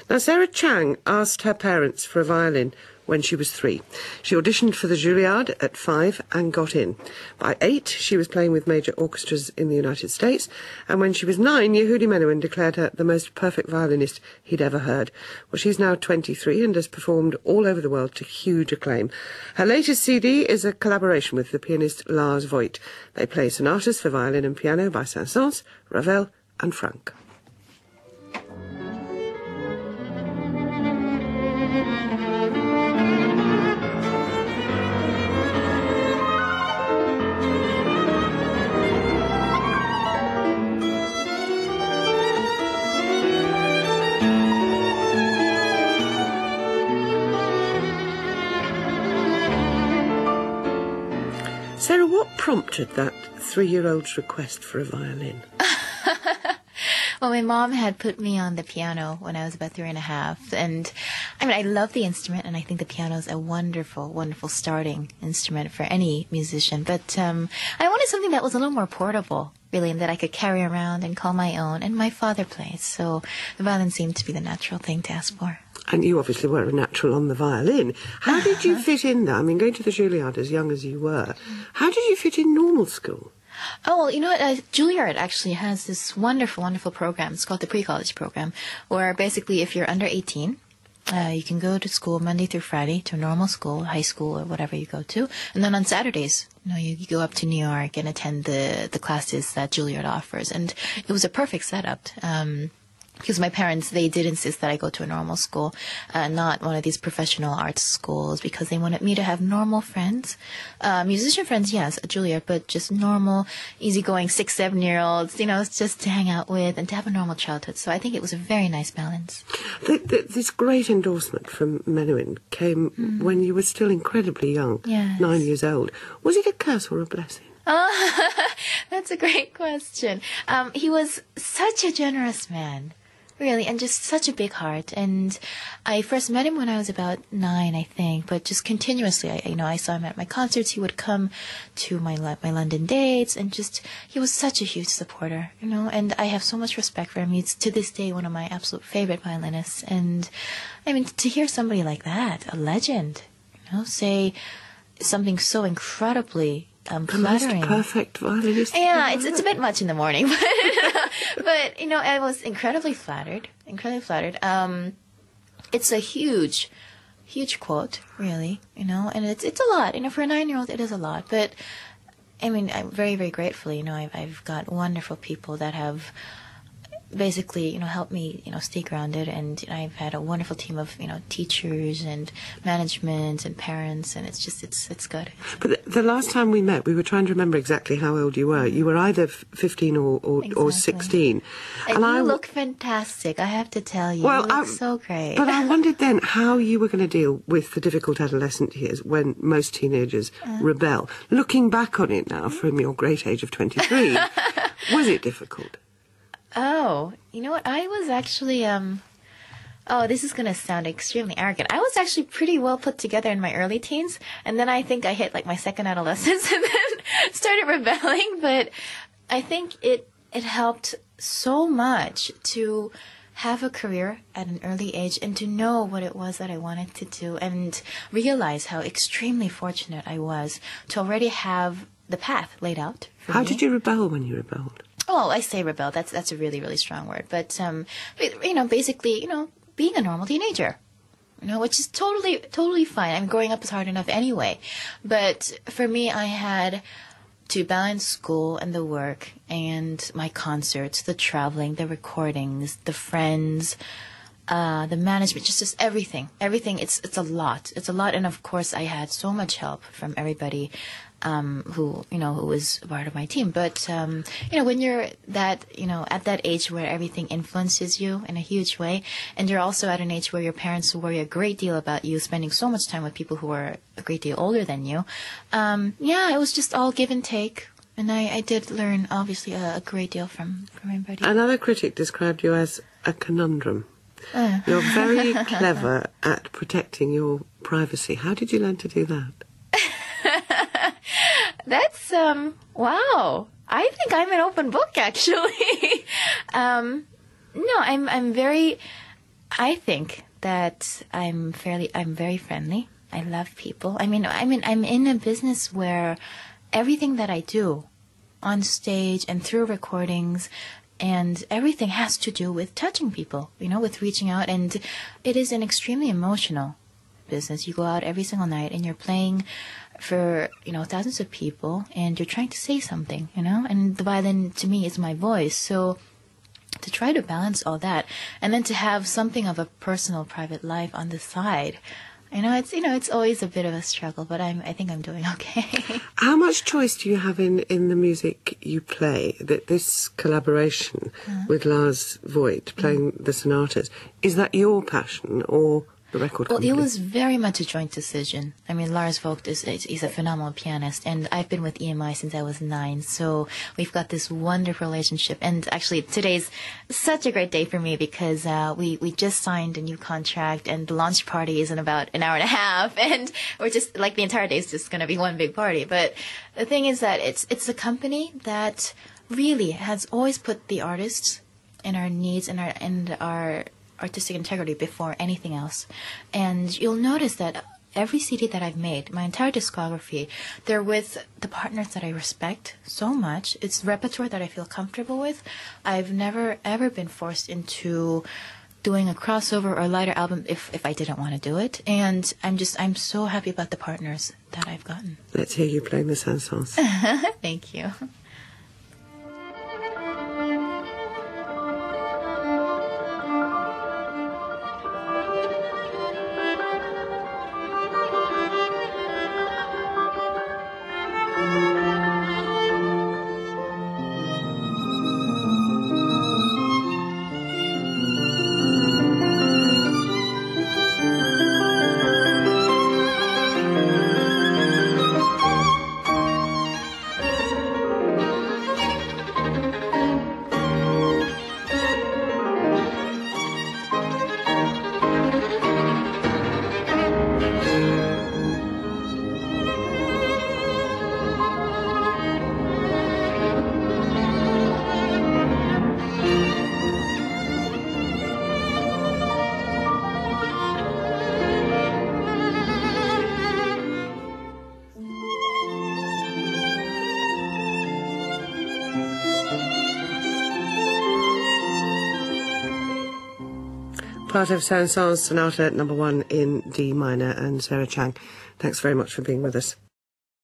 Now, Sarah Chang asked her parents for a violin when she was 3. She auditioned for the Juilliard at 5 and got in. By 8, she was playing with major orchestras in the United States, and when she was 9, Yehudi Menuhin declared her the most perfect violinist he'd ever heard. Well, she's now 23 and has performed all over the world to huge acclaim. Her latest CD is a collaboration with the pianist Lars Vogt. They play sonatas for violin and piano by Saint-Saens, Ravel and Franck. Sarah, what prompted that 3-year-old's request for a violin? Well, my mom had put me on the piano when I was about 3.5. And I mean, I love the instrument, and I think the piano is a wonderful, wonderful starting instrument for any musician. But I wanted something that was a little more portable, really, and that I could carry around and call my own. And my father plays, so the violin seemed to be the natural thing to ask for. And you obviously were a natural on the violin. How did you fit in there? I mean, going to the Juilliard as young as you were, how did you fit in normal school? Oh, well, you know what? Juilliard actually has this wonderful, wonderful program. It's called the pre-college program, where basically if you're under 18, you can go to school Monday through Friday to a normal school, high school, or whatever you go to. And then on Saturdays, you go up to New York and attend the classes that Juilliard offers. And it was a perfect setup. Because my parents, they did insist that I go to a normal school, not one of these professional arts schools, because they wanted me to have normal friends. Musician friends, yes, at Juilliard, but just normal, easygoing 6-, 7-year-olds, just to hang out with and to have a normal childhood. So I think it was a very nice balance. This great endorsement from Menuhin came when you were still incredibly young, Yes. 9 years old. Was it a curse or a blessing? That's a great question. He was such a generous man. Really, and just such a big heart. And I first met him when I was about 9, I think. But just continuously, I saw him at my concerts. He would come to my London dates, and he was such a huge supporter, And I have so much respect for him. He's to this day one of my absolute favorite violinists. And I mean, to hear somebody like that, a legend, say something so incredibly the most perfect violinist. Yeah, it's a bit much in the morning, but I was incredibly flattered. It's a huge quote, really, and it's a lot. For a 9-year-old, it is a lot. But I mean, I'm very, very grateful. I've got wonderful people that have basically, helped me, stay grounded. And I've had a wonderful team of, teachers and management and parents, and it's good. But the last time we met, we were trying to remember exactly how old you were. You were either 15 or 16. And you look fantastic, I have to tell you. Well, you look so great. But I wondered then how you were going to deal with the difficult adolescent years when most teenagers rebel. Looking back on it now from your great age of 23, was it difficult? Oh, you know what? I was actually, this is going to sound extremely arrogant. I was actually pretty well put together in my early teens, and then I think I hit my second adolescence and then started rebelling. But I think it helped so much to have a career at an early age and to know what it was that I wanted to do and realize how extremely fortunate I was to already have the path laid out for me. How did you rebel when you rebelled? Oh, I say rebel. That's a really, really strong word. But, basically, being a normal teenager, which is totally fine. I mean, growing up is hard enough anyway. But for me, I had to balance school and the work and my concerts, the traveling, the recordings, the friends, the management, just everything. Everything, it's a lot. It's a lot. And of course, I had so much help from everybody who was part of my team. But, when you're that, at that age where everything influences you in a huge way, and you're also at an age where your parents worry a great deal about you spending so much time with people who are a great deal older than you, it was just all give and take. And I did learn, obviously, a great deal from everybody. Another critic described you as a conundrum. You're very clever at protecting your privacy. How did you learn to do that? That's, wow. I think I'm an open book, actually. No, I'm very, I think that I'm very friendly. I love people. I'm in a business where everything that I do on stage and through recordings and everything has to do with touching people, with reaching out. And it is an extremely emotional business. You go out every single night and you're playing for, thousands of people and you're trying to say something, and the violin to me is my voice. So to try to balance all that and then to have something of a personal, private life on the side, it's always a bit of a struggle, but I think I'm doing okay. How much choice do you have in the music you play? That this collaboration with Lars Vogt, playing the sonatas, is that your passion or the record company? Well, it was very much a joint decision. Lars Vogt is a phenomenal pianist, and I've been with EMI since I was 9, so we've got this wonderful relationship. And actually, today's such a great day for me because we just signed a new contract, and the launch party is in about an hour and a half, and we're just, the entire day is just going to be one big party. But the thing is that it's a company that really has always put the artists and our needs and our artistic integrity before anything else. And you'll notice that every CD that I've made, my entire discography, they're with the partners that I respect so much. It's repertoire that I feel comfortable with. I've never ever been forced into doing a crossover or a lighter album if I didn't want to do it. And I'm so happy about the partners that I've gotten. Let's hear you playing the Saint-Saens. Thank you. Part of Saint-Saens Sonata No. 1 in D minor. And Sarah Chang, thanks very much for being with us.